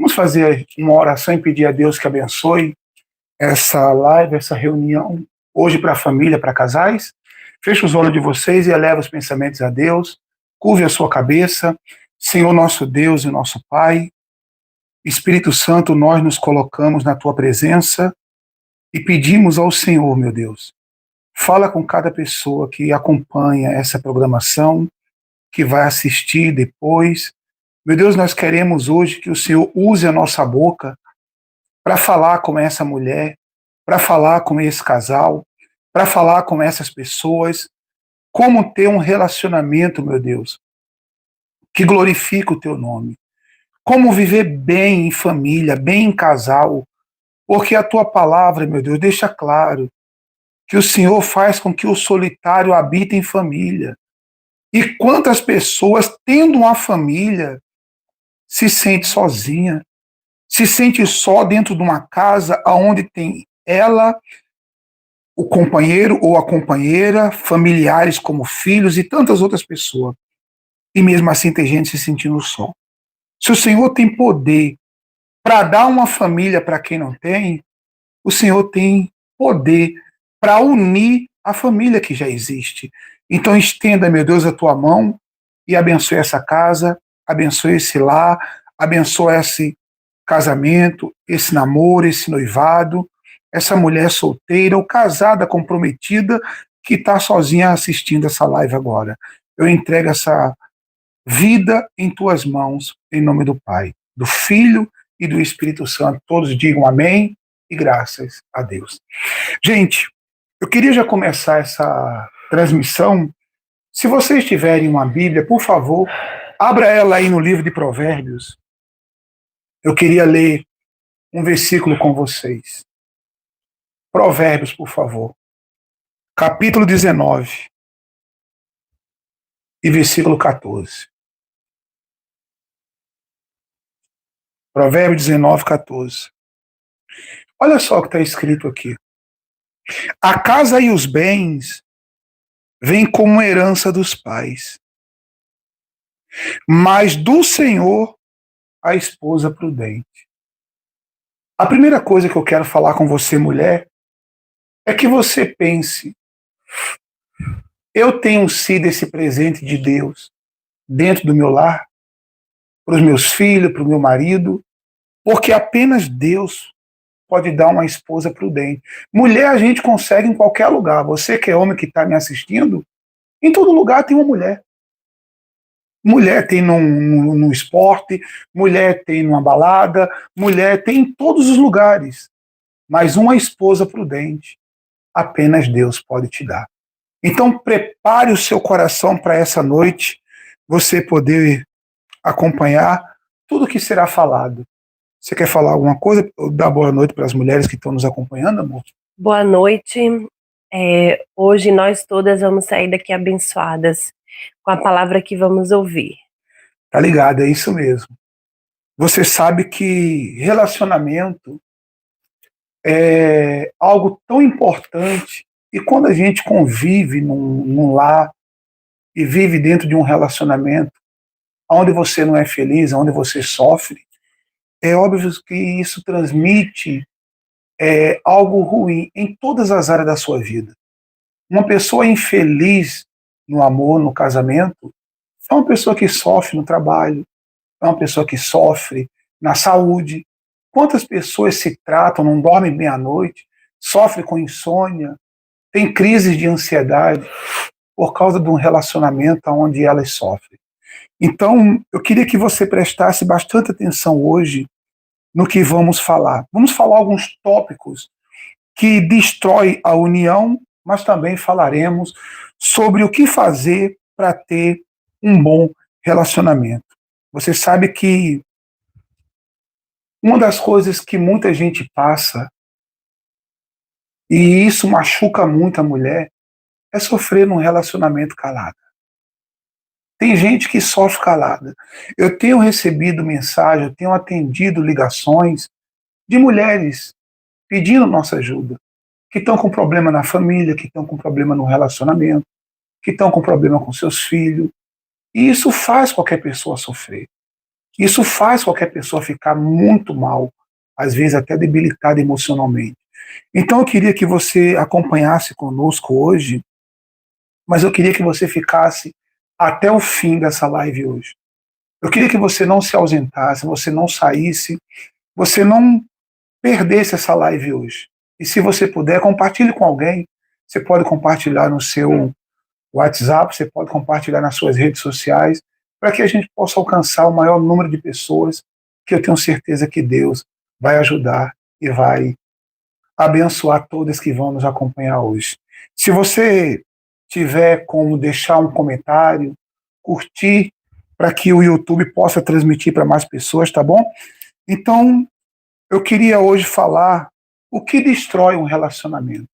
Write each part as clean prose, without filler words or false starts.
Vamos fazer uma oração e pedir a Deus que abençoe essa live, essa reunião, hoje para a família, para casais. Feche os olhos de vocês e eleva os pensamentos a Deus. Curve a sua cabeça. Senhor nosso Deus e nosso Pai, Espírito Santo, nós nos colocamos na Tua presença e pedimos ao Senhor, meu Deus, fala com cada pessoa que acompanha essa programação, que vai assistir depois. Meu Deus, nós queremos hoje que o Senhor use a nossa boca para falar com essa mulher, para falar com esse casal, para falar com essas pessoas, como ter um relacionamento, meu Deus, que glorifica o Teu nome. Como viver bem em família, bem em casal, porque a Tua palavra, meu Deus, deixa claro que o Senhor faz com que o solitário habite em família. E quantas pessoas, tendo uma família, se sente sozinha, se sente só dentro de uma casa onde tem ela, o companheiro ou a companheira, familiares como filhos e tantas outras pessoas. E mesmo assim tem gente se sentindo só. Se o Senhor tem poder para dar uma família para quem não tem, o Senhor tem poder para unir a família que já existe. Então estenda, meu Deus, a tua mão e abençoe essa casa, abençoe esse lar, abençoe esse casamento, esse namoro, esse noivado, essa mulher solteira ou casada, comprometida, que está sozinha assistindo essa live agora. Eu entrego essa vida em tuas mãos, em nome do Pai, do Filho e do Espírito Santo. Todos digam amém e graças a Deus. Gente, eu queria já começar essa transmissão. Se vocês tiverem uma Bíblia, por favor, abra ela aí no livro de Provérbios. Eu queria ler um versículo com vocês. Provérbios, por favor. Capítulo 19 e versículo 14. Provérbios 19, 14. Olha só o que está escrito aqui. A casa e os bens vêm como herança dos pais, mas do Senhor a esposa prudente. A primeira coisa que eu quero falar com você, mulher, é que você pense: eu tenho sido esse presente de Deus dentro do meu lar, para os meus filhos, para o meu marido, porque apenas Deus pode dar uma esposa prudente. Mulher a gente consegue em qualquer lugar. Você que é homem que está me assistindo, em todo lugar tem uma mulher. Mulher tem no esporte, mulher tem numa balada, mulher tem em todos os lugares. Mas uma esposa prudente, apenas Deus pode te dar. Então prepare o seu coração para essa noite, você poder acompanhar tudo que será falado. Você quer falar alguma coisa? Dar boa noite para as mulheres que estão nos acompanhando, amor? Boa noite. Hoje nós todas vamos sair daqui abençoadas com a palavra que vamos ouvir. Tá ligado, é isso mesmo. Você sabe que relacionamento é algo tão importante, e quando a gente convive num lar e vive dentro de um relacionamento onde você não é feliz, onde você sofre, é óbvio que isso transmite algo ruim em todas as áreas da sua vida. Uma pessoa infeliz no amor, no casamento, é uma pessoa que sofre no trabalho, é uma pessoa que sofre na saúde. Quantas pessoas se tratam, não dormem bem à noite, sofrem com insônia, têm crises de ansiedade por causa de um relacionamento onde elas sofrem. Então, eu queria que você prestasse bastante atenção hoje no que vamos falar. Vamos falar alguns tópicos que destroem a união, mas também falaremos sobre o que fazer para ter um bom relacionamento. Você sabe que uma das coisas que muita gente passa, e isso machuca muito a mulher, é sofrer num relacionamento calado. Tem gente que sofre calada. Eu tenho recebido mensagem, eu tenho atendido ligações de mulheres pedindo nossa ajuda, que estão com problema na família, que estão com problema no relacionamento, que estão com problema com seus filhos. E isso faz qualquer pessoa sofrer. Isso faz qualquer pessoa ficar muito mal, às vezes até debilitada emocionalmente. Então eu queria que você acompanhasse conosco hoje, mas eu queria que você ficasse até o fim dessa live hoje. Eu queria que você não se ausentasse, você não saísse, você não perdesse essa live hoje. E se você puder, compartilhe com alguém. Você pode compartilhar no seu WhatsApp, você pode compartilhar nas suas redes sociais, para que a gente possa alcançar o maior número de pessoas, que eu tenho certeza que Deus vai ajudar e vai abençoar todas que vão nos acompanhar hoje. Se você tiver como deixar um comentário, curtir, para que o YouTube possa transmitir para mais pessoas, tá bom? Então, eu queria hoje falar o que destrói um relacionamento.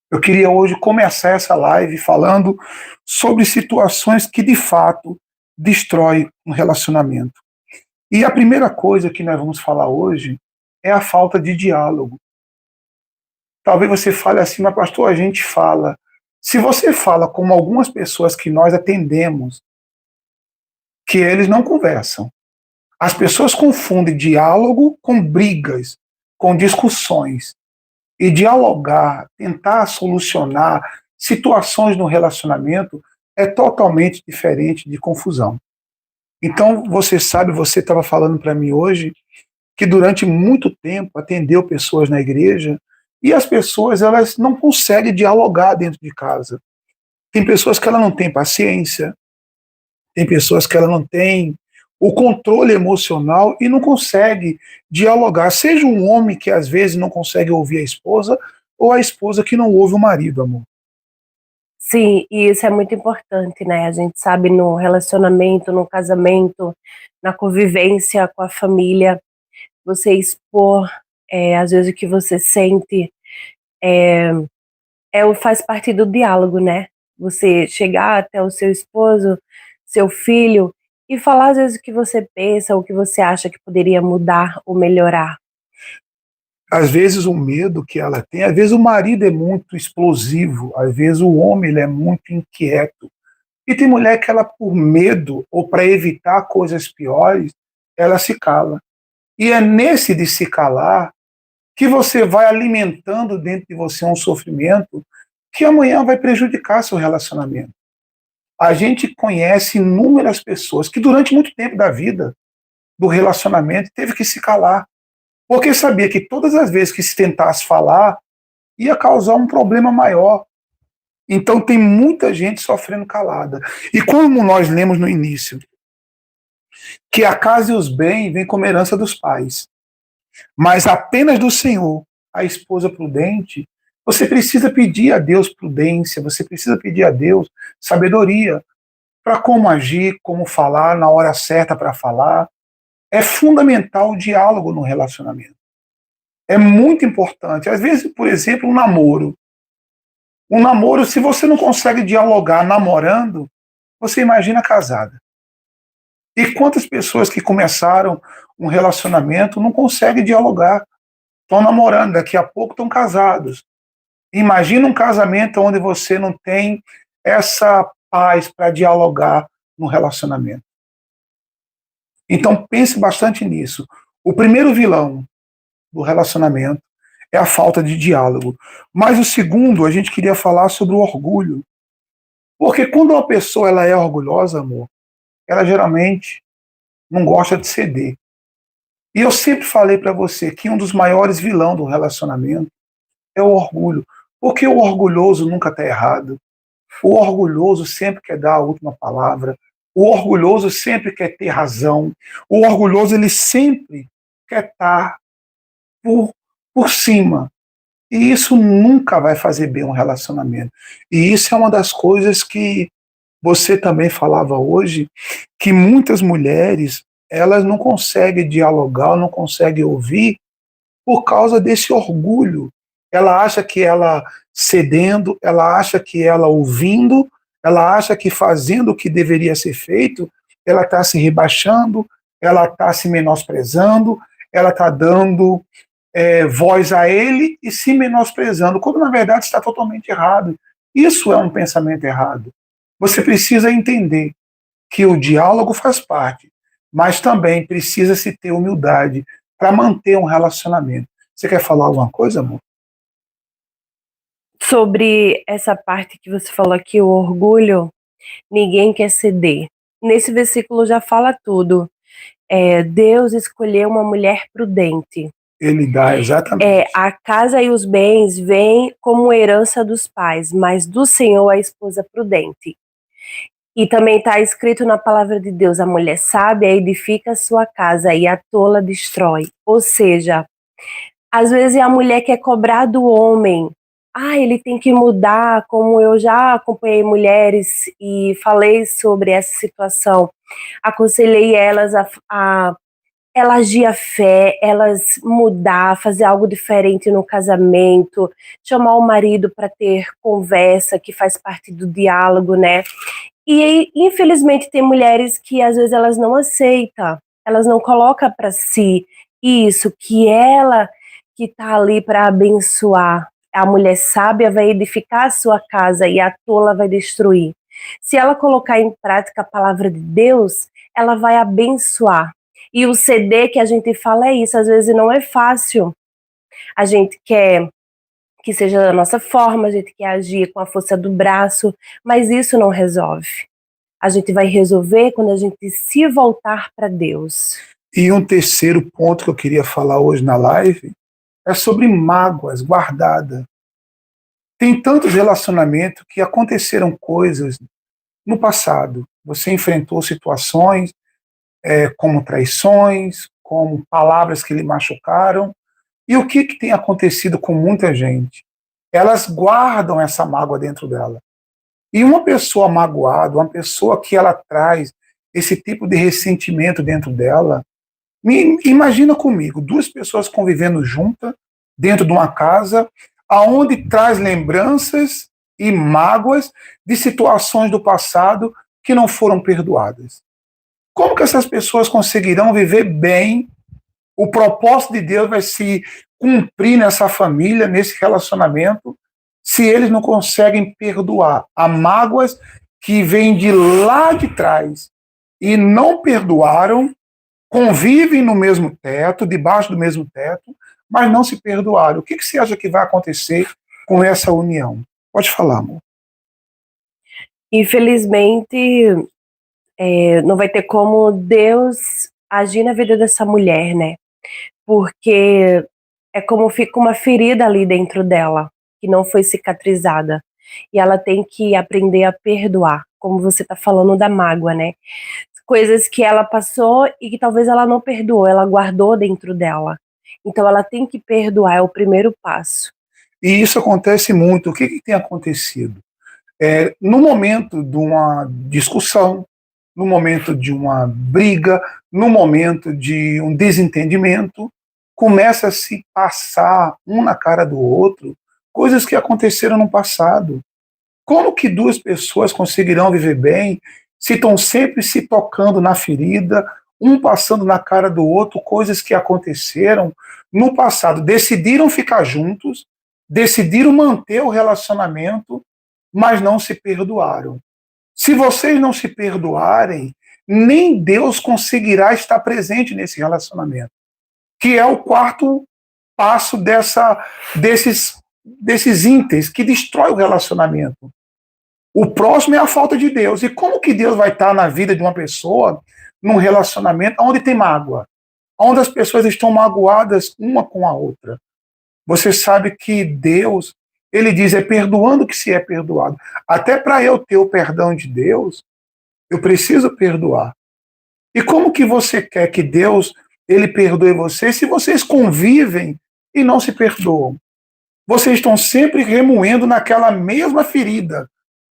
Eu queria hoje começar essa live falando sobre situações que de fato destroem um relacionamento. E a primeira coisa que nós vamos falar hoje é a falta de diálogo. Talvez você fale assim, mas pastor, a gente fala. Se você fala como algumas pessoas que nós atendemos, que eles não conversam. As pessoas confundem diálogo com brigas, com discussões. E dialogar, tentar solucionar situações no relacionamento é totalmente diferente de confusão. Então, você sabe, você estava falando para mim hoje que durante muito tempo atendeu pessoas na igreja e as pessoas elas não conseguem dialogar dentro de casa. Tem pessoas que ela não tem paciência, tem pessoas que ela não tem o controle emocional e não consegue dialogar. Seja um homem que às vezes não consegue ouvir a esposa ou a esposa que não ouve o marido, amor. Sim, e isso é muito importante, né? A gente sabe no relacionamento, no casamento, na convivência com a família, você expor, às vezes, o que você sente, faz parte do diálogo, né? Você chegar até o seu esposo, seu filho, e falar às vezes o que você pensa, o que você acha que poderia mudar ou melhorar. Às vezes o medo que ela tem, às vezes o marido é muito explosivo, às vezes o homem ele é muito inquieto. E tem mulher que ela, por medo ou para evitar coisas piores, ela se cala. E é nesse de se calar que você vai alimentando dentro de você um sofrimento que amanhã vai prejudicar seu relacionamento. A gente conhece inúmeras pessoas que durante muito tempo da vida, do relacionamento, teve que se calar, porque sabia que todas as vezes que se tentasse falar, ia causar um problema maior. Então tem muita gente sofrendo calada. E como nós lemos no início, que a casa e os bens vêm como herança dos pais, mas apenas do Senhor, a esposa prudente, você precisa pedir a Deus prudência, você precisa pedir a Deus sabedoria para como agir, como falar, na hora certa para falar. É fundamental o diálogo no relacionamento. É muito importante. Às vezes, por exemplo, um namoro. Um namoro, se você não consegue dialogar namorando, você imagina casada. E quantas pessoas que começaram um relacionamento não conseguem dialogar? Estão namorando, daqui a pouco estão casados. Imagina um casamento onde você não tem essa paz para dialogar no relacionamento. Então pense bastante nisso. O primeiro vilão do relacionamento é a falta de diálogo. Mas o segundo, a gente queria falar sobre o orgulho. Porque quando uma pessoa ela é orgulhosa, amor, ela geralmente não gosta de ceder. E eu sempre falei para você que um dos maiores vilões do relacionamento é o orgulho. Porque o orgulhoso nunca está errado. O orgulhoso sempre quer dar a última palavra. O orgulhoso sempre quer ter razão. O orgulhoso ele sempre quer estar por cima. E isso nunca vai fazer bem um relacionamento. E isso é uma das coisas que você também falava hoje, que muitas mulheres, elas não conseguem dialogar, não conseguem ouvir por causa desse orgulho. Ela acha que ela cedendo, ela acha que ela ouvindo, ela acha que fazendo o que deveria ser feito, ela está se rebaixando, ela está se menosprezando, ela está dando voz a ele e se menosprezando, quando na verdade está totalmente errado. Isso é um pensamento errado. Você precisa entender que o diálogo faz parte mas também precisa se ter humildade para manter um relacionamento. Você quer falar alguma coisa, amor? Sobre essa parte que você falou aqui, o orgulho, ninguém quer ceder. Nesse versículo já fala tudo. Deus escolheu uma mulher prudente. Ele dá exatamente. A casa e os bens vêm como herança dos pais, mas do Senhor a esposa prudente. E também está escrito na palavra de Deus: a mulher sábia edifica a sua casa e a tola destrói. Ou seja, às vezes a mulher quer cobrar do homem. Ele tem que mudar, como eu já acompanhei mulheres e falei sobre essa situação. Aconselhei elas a ela agir a fé, elas mudar, fazer algo diferente no casamento, chamar o marido para ter conversa, que faz parte do diálogo, né? E infelizmente tem mulheres que às vezes elas não aceitam, elas não colocam para si isso, que ela que está ali para abençoar. A mulher sábia vai edificar a sua casa e a tola vai destruir. Se ela colocar em prática a palavra de Deus, ela vai abençoar. E o CD que a gente fala é isso, às vezes não é fácil. A gente quer que seja da nossa forma, a gente quer agir com a força do braço, mas isso não resolve. A gente vai resolver quando a gente se voltar para Deus. E um terceiro ponto que eu queria falar hoje na live é sobre mágoas guardadas. Tem tantos relacionamentos que aconteceram coisas no passado. Você enfrentou situações como traições, como palavras que lhe machucaram. E o que tem acontecido com muita gente? Elas guardam essa mágoa dentro dela. E uma pessoa magoada, uma pessoa que ela traz esse tipo de ressentimento dentro dela, imagina comigo, duas pessoas convivendo juntas, dentro de uma casa, aonde traz lembranças e mágoas de situações do passado que não foram perdoadas. Como que essas pessoas conseguirão viver bem? O propósito de Deus vai se cumprir nessa família, nesse relacionamento, se eles não conseguem perdoar as mágoas que vêm de lá de trás e não perdoaram, convivem no mesmo teto, debaixo do mesmo teto, mas não se perdoaram. O que você acha que vai acontecer com essa união? Pode falar, amor. Infelizmente, não vai ter como Deus agir na vida dessa mulher, né? Porque é como fica uma ferida ali dentro dela, que não foi cicatrizada. E ela tem que aprender a perdoar, como você está falando da mágoa, né? Coisas que ela passou e que talvez ela não perdoou, ela guardou dentro dela. Então ela tem que perdoar, é o primeiro passo. E isso acontece muito. O que tem acontecido? No momento de uma discussão, no momento de uma briga, no momento de um desentendimento, começa a se passar um na cara do outro coisas que aconteceram no passado. Como que duas pessoas conseguirão viver bem se estão sempre se tocando na ferida, um passando na cara do outro coisas que aconteceram no passado? Decidiram ficar juntos, decidiram manter o relacionamento, mas não se perdoaram. Se vocês não se perdoarem, nem Deus conseguirá estar presente nesse relacionamento, que é o quarto passo desses ínteres que destrói o relacionamento. O próximo é a falta de Deus. E como que Deus vai estar na vida de uma pessoa, num relacionamento onde tem mágoa, onde as pessoas estão magoadas uma com a outra? Você sabe que Deus, ele diz, é perdoando que se é perdoado. Até para eu ter o perdão de Deus, eu preciso perdoar. E como que você quer que Deus, ele perdoe você se vocês convivem e não se perdoam? Vocês estão sempre remoendo naquela mesma ferida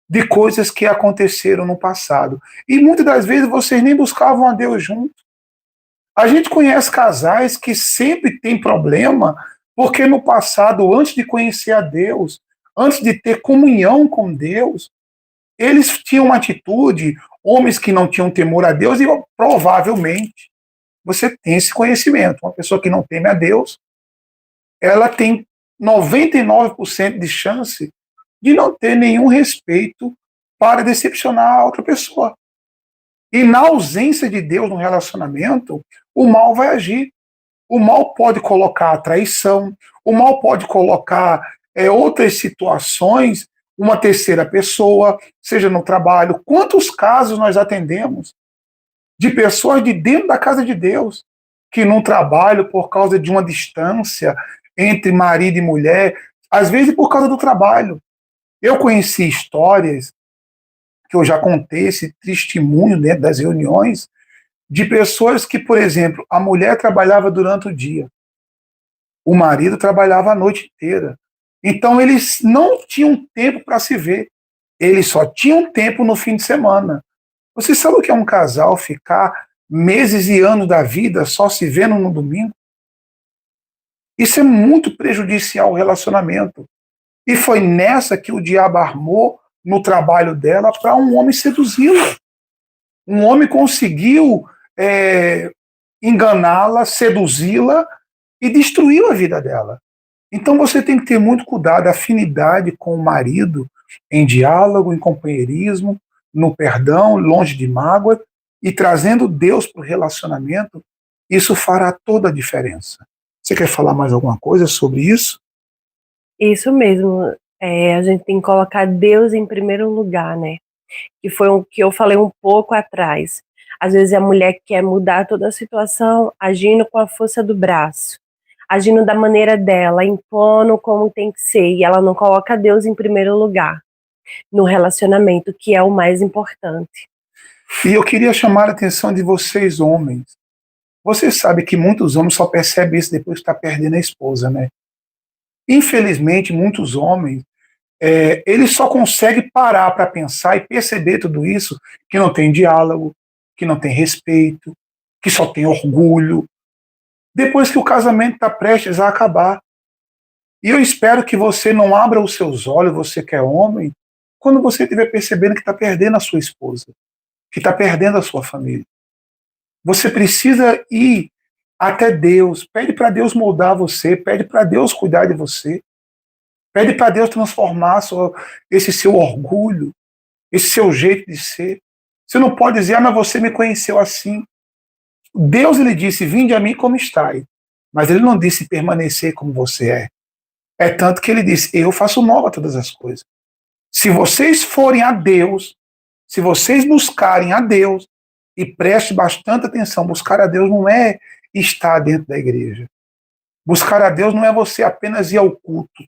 de coisas que aconteceram no passado. E muitas das vezes vocês nem buscavam a Deus junto. A gente conhece casais que sempre tem problema porque no passado, antes de conhecer a Deus, antes de ter comunhão com Deus, eles tinham uma atitude, homens que não tinham temor a Deus, e provavelmente você tem esse conhecimento. Uma pessoa que não teme a Deus, ela tem 99% de chance de não ter nenhum respeito para decepcionar a outra pessoa. E na ausência de Deus no relacionamento, o mal vai agir. O mal pode colocar a traição, o mal pode colocar outras situações, uma terceira pessoa, seja no trabalho. Quantos casos nós atendemos de pessoas de dentro da casa de Deus, que num trabalho, por causa de uma distância entre marido e mulher, às vezes por causa do trabalho. Eu conheci histórias, que eu já contei esse testemunho dentro das reuniões, de pessoas que, por exemplo, a mulher trabalhava durante o dia, o marido trabalhava a noite inteira. Então eles não tinham tempo para se ver, eles só tinham tempo no fim de semana. Você sabe o que é um casal ficar meses e anos da vida só se vendo no domingo? Isso é muito prejudicial ao relacionamento. E foi nessa que o diabo armou no trabalho dela para um homem seduzi-la. Um homem conseguiu enganá-la, seduzi-la e destruiu a vida dela. Então você tem que ter muito cuidado, afinidade com o marido, em diálogo, em companheirismo, no perdão, longe de mágoa, e trazendo Deus para o relacionamento, isso fará toda a diferença. Você quer falar mais alguma coisa sobre isso? Isso mesmo. A gente tem que colocar Deus em primeiro lugar, né? Que foi o que eu falei um pouco atrás. Às vezes a mulher quer mudar toda a situação agindo com a força do braço, agindo da maneira dela, impondo como tem que ser, e ela não coloca Deus em primeiro lugar no relacionamento, que é o mais importante. E eu queria chamar a atenção de vocês, homens. Você sabe que muitos homens só percebem isso depois que está perdendo a esposa, né? Infelizmente, muitos homens, eles só conseguem parar para pensar e perceber tudo isso, que não tem diálogo, que não tem respeito, que só tem orgulho, depois que o casamento está prestes a acabar. E eu espero que você não abra os seus olhos, você que é homem, quando você estiver percebendo que está perdendo a sua esposa, que está perdendo a sua família. Você precisa ir até Deus, pede para Deus moldar você, pede para Deus cuidar de você, pede para Deus transformar esse seu orgulho, esse seu jeito de ser. Você não pode dizer, mas você me conheceu assim. Deus, ele disse, vinde a mim como estáis, mas ele não disse permanecer como você é. É tanto que ele disse, eu faço nova todas as coisas. Se vocês forem a Deus, se vocês buscarem a Deus, e preste bastante atenção, buscar a Deus não é estar dentro da igreja. Buscar a Deus não é você apenas ir ao culto.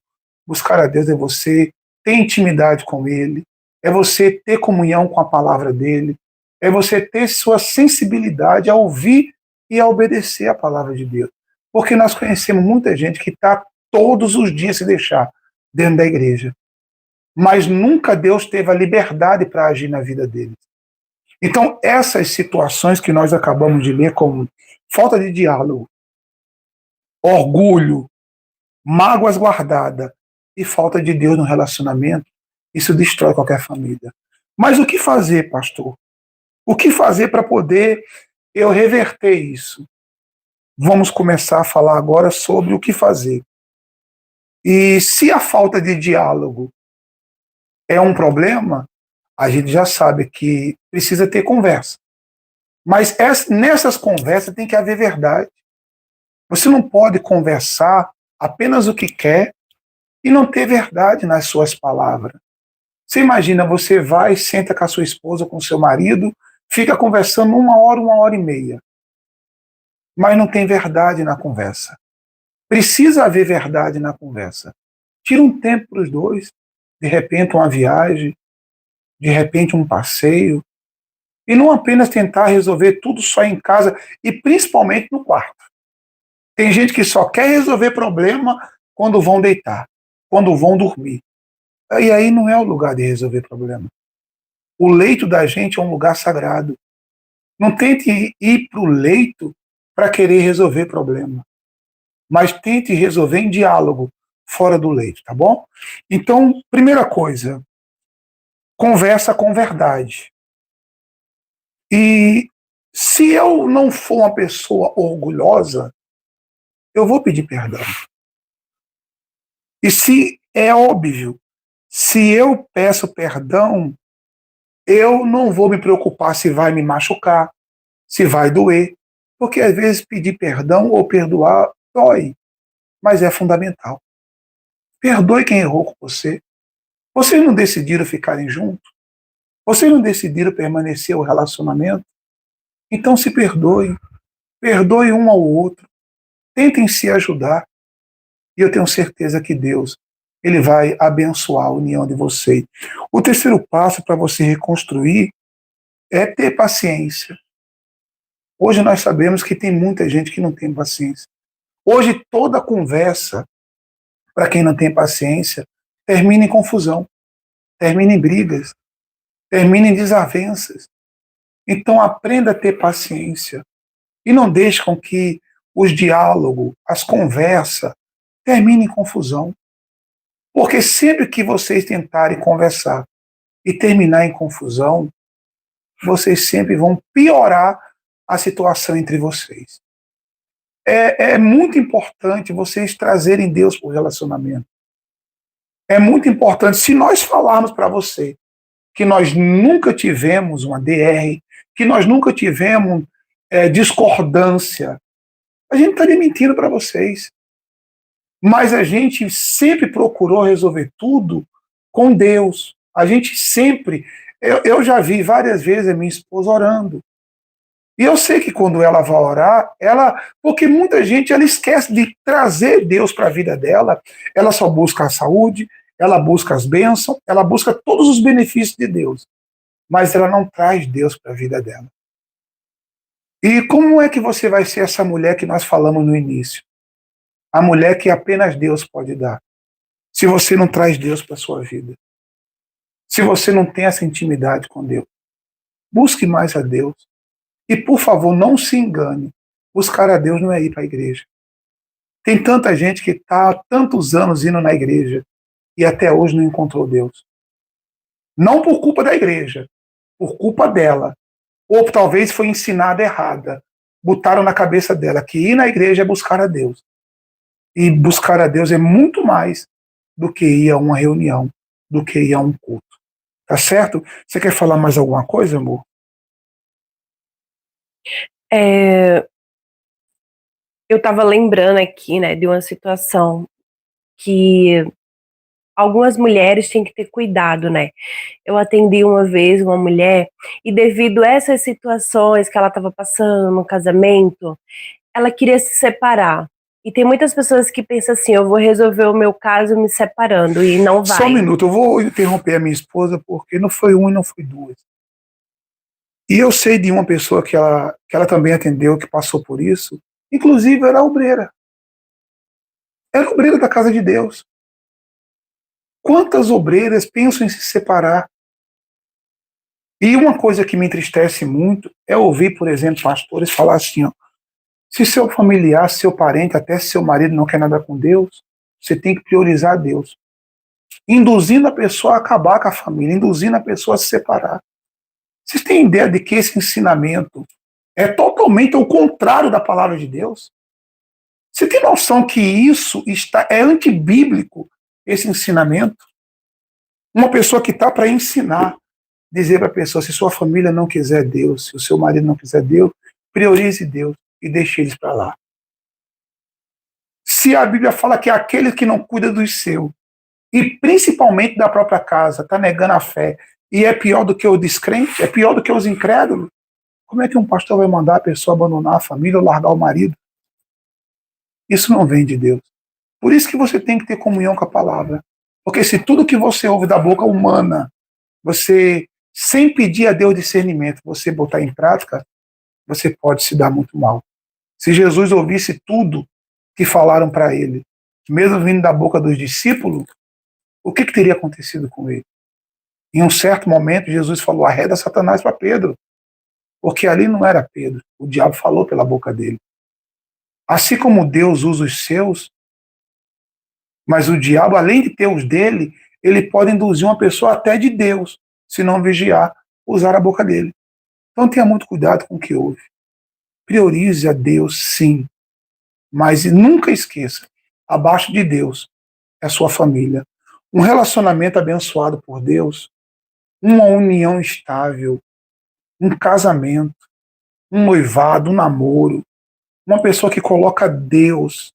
Buscar a Deus é você ter intimidade com Ele, é você ter comunhão com a palavra dEle, é você ter sua sensibilidade a ouvir e a obedecer a palavra de Deus. Porque nós conhecemos muita gente que está todos os dias se deixar dentro da igreja, mas nunca Deus teve a liberdade para agir na vida deles. Então, essas situações que nós acabamos de ler, como falta de diálogo, orgulho, mágoas guardadas e falta de Deus no relacionamento, isso destrói qualquer família. Mas o que fazer, pastor? O que fazer para poder eu reverter isso? Vamos começar a falar agora sobre o que fazer. E se a falta de diálogo é um problema, a gente já sabe que precisa ter conversa. Mas nessas conversas tem que haver verdade. Você não pode conversar apenas o que quer e não ter verdade nas suas palavras. Você imagina, você vai, senta com a sua esposa, com o seu marido, fica conversando 1 hora e meia, mas não tem verdade na conversa. Precisa haver verdade na conversa. Tira um tempo para os dois, de repente uma viagem, de repente um passeio, e não apenas tentar resolver tudo só em casa e principalmente no quarto. Tem gente que só quer resolver problema quando vão deitar, quando vão dormir. E aí não é o lugar de resolver problema. O leito da gente é um lugar sagrado. Não tente ir para o leito para querer resolver problema, mas tente resolver em diálogo, fora do leito, tá bom? Então, primeira coisa, conversa com verdade. E se eu não for uma pessoa orgulhosa, eu vou pedir perdão. E se é óbvio, se eu peço perdão, eu não vou me preocupar se vai me machucar, se vai doer, porque às vezes pedir perdão ou perdoar dói, mas é fundamental. Perdoe quem errou com você. Vocês não decidiram ficarem juntos? Vocês não decidiram permanecer o relacionamento? Então se perdoem. Perdoe um ao outro. Tentem se ajudar. E eu tenho certeza que Deus, Ele vai abençoar a união de vocês. O terceiro passo para você reconstruir é ter paciência. Hoje nós sabemos que tem muita gente que não tem paciência. Hoje toda conversa, para quem não tem paciência, termina em confusão, termina em brigas, termina em desavenças. Então aprenda a ter paciência e não deixe com que os diálogos, as conversas, terminem em confusão. Porque sempre que vocês tentarem conversar e terminar em confusão, vocês sempre vão piorar a situação entre vocês. É muito importante vocês trazerem Deus para o relacionamento. É muito importante. Se nós falarmos para você que nós nunca tivemos uma DR, que nós nunca tivemos discordância, a gente estaria mentindo para vocês. Mas a gente sempre procurou resolver tudo com Deus. A gente sempre. Eu já vi várias vezes a minha esposa orando. E eu sei que quando ela vai orar, porque muita gente ela esquece de trazer Deus para a vida dela, ela só busca a saúde, ela busca as bênçãos, ela busca todos os benefícios de Deus, mas ela não traz Deus para a vida dela. E como é que você vai ser essa mulher que nós falamos no início? A mulher que apenas Deus pode dar. Se você não traz Deus para a sua vida. Se você não tem essa intimidade com Deus. Busque mais a Deus. E, por favor, não se engane. Buscar a Deus não é ir para a igreja. Tem tanta gente que está há tantos anos indo na igreja e até hoje não encontrou Deus. Não por culpa da igreja, por culpa dela. Ou talvez foi ensinada errada. Botaram na cabeça dela que ir na igreja é buscar a Deus. E buscar a Deus é muito mais do que ir a uma reunião, do que ir a um culto. Tá certo? Você quer falar mais alguma coisa, amor? Eu estava lembrando aqui, né, de uma situação que algumas mulheres têm que ter cuidado, né? Eu atendi uma vez uma mulher e devido a essas situações que ela estava passando no casamento, ela queria se separar. E tem muitas pessoas que pensam assim, eu vou resolver o meu caso me separando, e não vai. Só um minuto, eu vou interromper a minha esposa, porque não foi uma e não foi duas. E eu sei de uma pessoa que ela também atendeu, que passou por isso, inclusive era obreira. Era obreira da casa de Deus. Quantas obreiras pensam em se separar? E uma coisa que me entristece muito é ouvir, por exemplo, pastores falar assim, ó, se seu familiar, seu parente, até seu marido não quer nada com Deus, você tem que priorizar Deus. Induzindo a pessoa a acabar com a família, induzindo a pessoa a se separar. Vocês têm ideia de que esse ensinamento é totalmente o contrário da palavra de Deus? Você tem noção que isso é antibíblico, esse ensinamento? Uma pessoa que está para ensinar, dizer para a pessoa, se sua família não quiser Deus, se o seu marido não quiser Deus, priorize Deus e deixe eles para lá. Se a Bíblia fala que aquele que não cuida dos seus, e principalmente da própria casa, está negando a fé, e é pior do que o descrente, é pior do que os incrédulos, como é que um pastor vai mandar a pessoa abandonar a família ou largar o marido? Isso não vem de Deus. Por isso que você tem que ter comunhão com a palavra. Porque se tudo que você ouve da boca humana, você, sem pedir a Deus discernimento, você botar em prática, você pode se dar muito mal. Se Jesus ouvisse tudo que falaram para ele, mesmo vindo da boca dos discípulos, o que teria acontecido com ele? Em um certo momento, Jesus falou, arreda Satanás para Pedro, porque ali não era Pedro, o diabo falou pela boca dele. Assim como Deus usa os seus, mas o diabo, além de ter os dele, ele pode induzir uma pessoa até de Deus, se não vigiar, usar a boca dele. Então tenha muito cuidado com o que ouve. Priorize a Deus, sim, mas nunca esqueça, abaixo de Deus é a sua família. Um relacionamento abençoado por Deus uma união estável, um casamento, um noivado, um namoro, uma pessoa que coloca Deus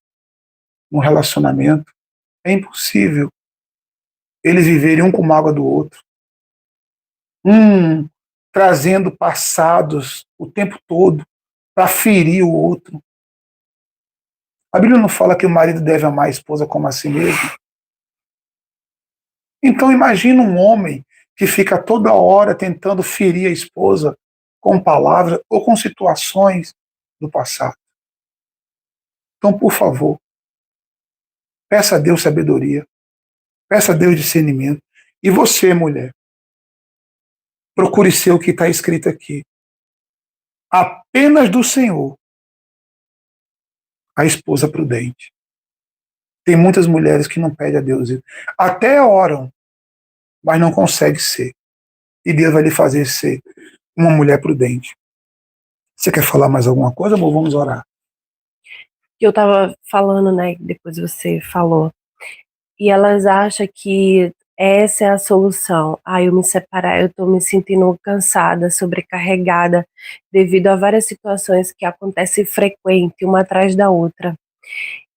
no relacionamento, é impossível eles viverem um com mágoa do outro, um trazendo passados o tempo todo para ferir o outro. A Bíblia não fala que o marido deve amar a esposa como a si mesmo? Então imagina um homem que fica toda hora tentando ferir a esposa com palavras ou com situações do passado. Então, por favor, peça a Deus sabedoria, peça a Deus discernimento. E você, mulher, procure ser o que está escrito aqui. Apenas do Senhor a esposa prudente. Tem muitas mulheres que não pedem a Deus isso. Até oram, mas não conseguem ser. E Deus vai lhe fazer ser uma mulher prudente. Você quer falar mais alguma coisa, amor? Vamos orar. Eu tava falando, né, depois você falou, e elas acham que essa é a solução. Eu me separar, eu tô me sentindo cansada, sobrecarregada, devido a várias situações que acontecem frequente, uma atrás da outra.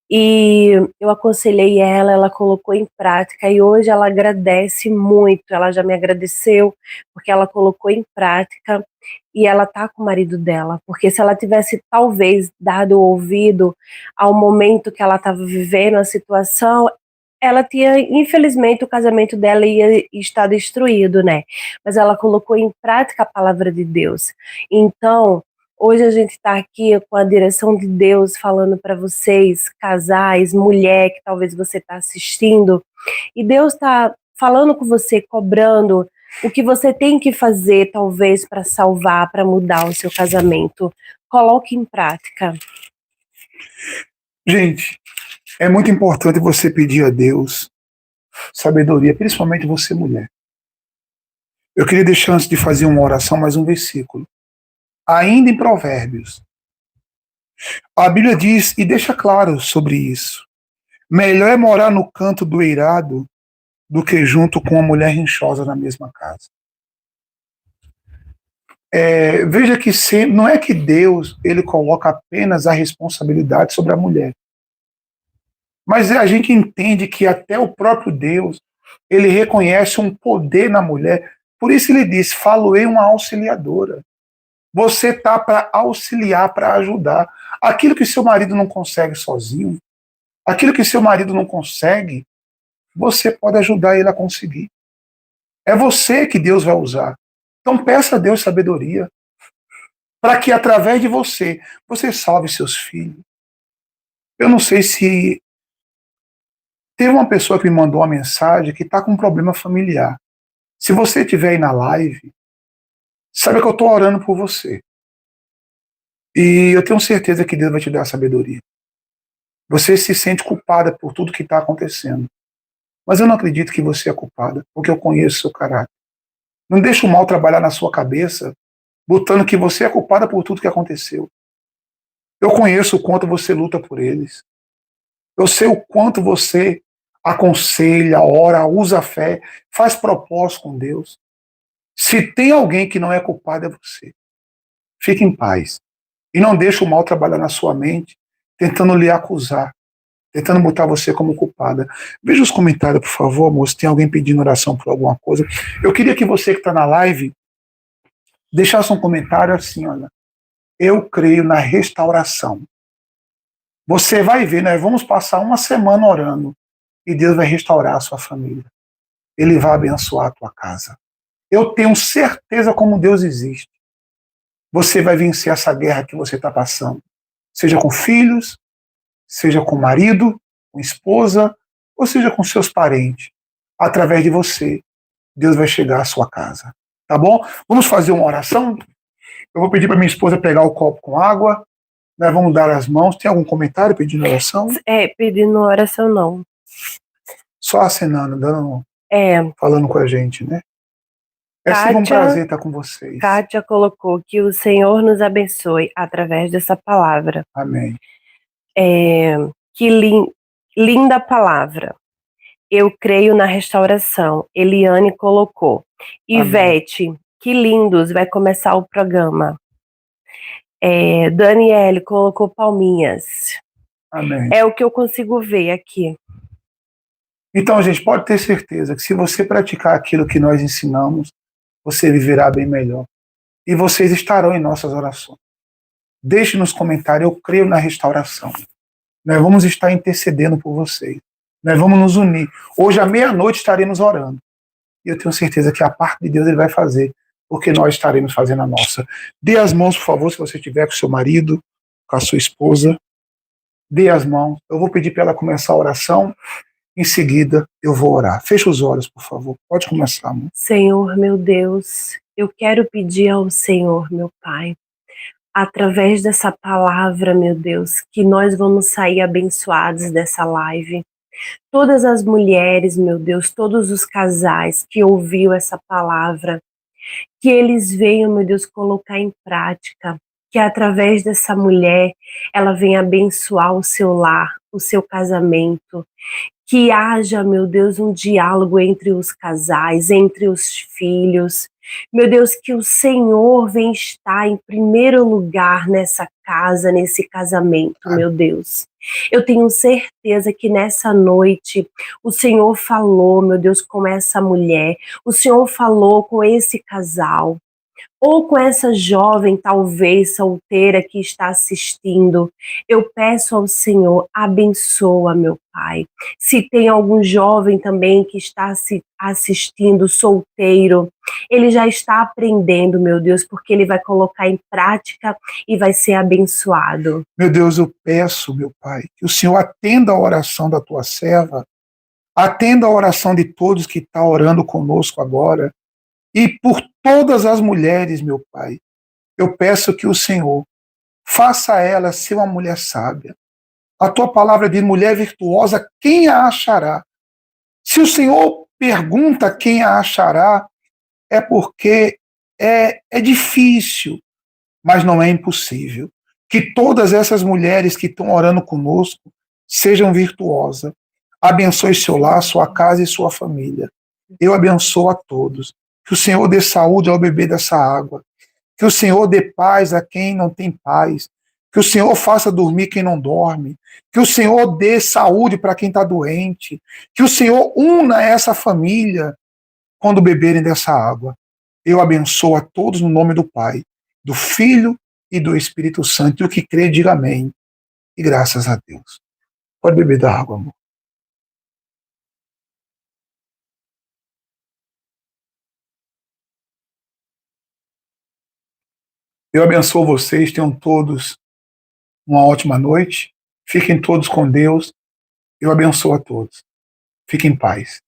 E eu aconselhei ela, ela colocou em prática e hoje ela agradece muito. Ela já me agradeceu porque ela colocou em prática e ela tá com o marido dela. Porque se ela tivesse talvez dado ouvido ao momento que ela estava vivendo a situação, ela tinha, infelizmente, o casamento dela ia estar destruído, né? Mas ela colocou em prática a palavra de Deus. Então, hoje a gente está aqui com a direção de Deus falando para vocês, casais, mulher que talvez você está assistindo, e Deus está falando com você, cobrando o que você tem que fazer, talvez, para salvar, para mudar o seu casamento. Coloque em prática. Gente, é muito importante você pedir a Deus sabedoria, principalmente você, mulher. Eu queria deixar, antes de fazer uma oração, mais um versículo. Ainda em Provérbios, a Bíblia diz, e deixa claro sobre isso: melhor é morar no canto do eirado do que junto com uma mulher rinchosa na mesma casa. Veja que não é que Deus ele coloca apenas a responsabilidade sobre a mulher, mas a gente entende que até o próprio Deus ele reconhece um poder na mulher. Por isso ele diz: falo-ei uma auxiliadora. Você está para auxiliar, para ajudar. Aquilo que seu marido não consegue sozinho, aquilo que seu marido não consegue, você pode ajudar ele a conseguir. É você que Deus vai usar. Então peça a Deus sabedoria, para que através de você, você salve seus filhos. Eu não sei se teve uma pessoa que me mandou uma mensagem que está com um problema familiar. Se você estiver aí na live, sabe que eu estou orando por você. E eu tenho certeza que Deus vai te dar sabedoria. Você se sente culpada por tudo que está acontecendo. Mas eu não acredito que você é culpada, porque eu conheço o seu caráter. Não deixe o mal trabalhar na sua cabeça, botando que você é culpada por tudo que aconteceu. Eu conheço o quanto você luta por eles. Eu sei o quanto você aconselha, ora, usa a fé, faz propósito com Deus. Se tem alguém que não é culpado, é você. Fique em paz. E não deixe o mal trabalhar na sua mente, tentando lhe acusar, tentando botar você como culpada. Veja os comentários, por favor, moço. Tem alguém pedindo oração por alguma coisa? Eu queria que você que está na live deixasse um comentário assim, olha: eu creio na restauração. Você vai ver, nós vamos passar uma semana orando e Deus vai restaurar a sua família. Ele vai abençoar a tua casa. Eu tenho certeza como Deus existe. Você vai vencer essa guerra que você está passando. Seja com filhos, seja com marido, com esposa, ou seja com seus parentes. Através de você, Deus vai chegar à sua casa. Tá bom? Vamos fazer uma oração? Eu vou pedir para minha esposa pegar o copo com água. Nós vamos dar as mãos. Tem algum comentário pedindo oração? Pedindo oração não. Só acenando, falando com a gente, né? É sempre um prazer estar com vocês. Kátia colocou que o Senhor nos abençoe através dessa palavra. Amém. Que linda palavra. Eu creio na restauração. Eliane colocou. Ivete, que lindos, vai começar o programa. Daniele colocou palminhas. Amém. É o que eu consigo ver aqui. Então, gente, pode ter certeza que se você praticar aquilo que nós ensinamos, você viverá bem melhor. E vocês estarão em nossas orações. Deixe nos comentários, eu creio na restauração. Nós vamos estar intercedendo por vocês. Nós vamos nos unir. Hoje, à meia-noite, estaremos orando. E eu tenho certeza que a parte de Deus ele vai fazer, porque nós estaremos fazendo a nossa. Dê as mãos, por favor, se você estiver com seu marido, com a sua esposa. Dê as mãos. Eu vou pedir para ela começar a oração. Em seguida, eu vou orar. Feche os olhos, por favor. Pode começar, amor. Senhor, meu Deus, eu quero pedir ao Senhor, meu Pai, através dessa palavra, meu Deus, que nós vamos sair abençoados dessa live. Todas as mulheres, meu Deus, todos os casais que ouviram essa palavra, que eles venham, meu Deus, colocar em prática, que através dessa mulher, ela venha abençoar o seu lar, o seu casamento, que haja, meu Deus, um diálogo entre os casais, entre os filhos. Meu Deus, que o Senhor venha estar em primeiro lugar nessa casa, nesse casamento, meu Deus. Eu tenho certeza que nessa noite o Senhor falou, meu Deus, com essa mulher, o Senhor falou com esse casal, ou com essa jovem, talvez solteira que está assistindo. Eu peço ao Senhor, abençoa, meu Pai. Se tem algum jovem também que está assistindo, solteiro, ele já está aprendendo, meu Deus, porque ele vai colocar em prática e vai ser abençoado. Meu Deus, eu peço, meu Pai, que o Senhor atenda a oração da tua serva, atenda a oração de todos que estão orando conosco agora, e por todas as mulheres, meu Pai, eu peço que o Senhor faça ela ser uma mulher sábia. A tua palavra diz, mulher virtuosa, quem a achará? Se o Senhor pergunta quem a achará, é porque é difícil, mas não é impossível. Que todas essas mulheres que estão orando conosco sejam virtuosas. Abençoe seu lar, sua casa e sua família. Eu abençoo a todos. Que o Senhor dê saúde ao beber dessa água. Que o Senhor dê paz a quem não tem paz. Que o Senhor faça dormir quem não dorme. Que o Senhor dê saúde para quem está doente. Que o Senhor una essa família quando beberem dessa água. Eu abençoo a todos no nome do Pai, do Filho e do Espírito Santo. E o que crê, diga amém. E graças a Deus. Pode beber da água, amor. Eu abençoo vocês, tenham todos uma ótima noite. Fiquem todos com Deus. Eu abençoo a todos. Fiquem em paz.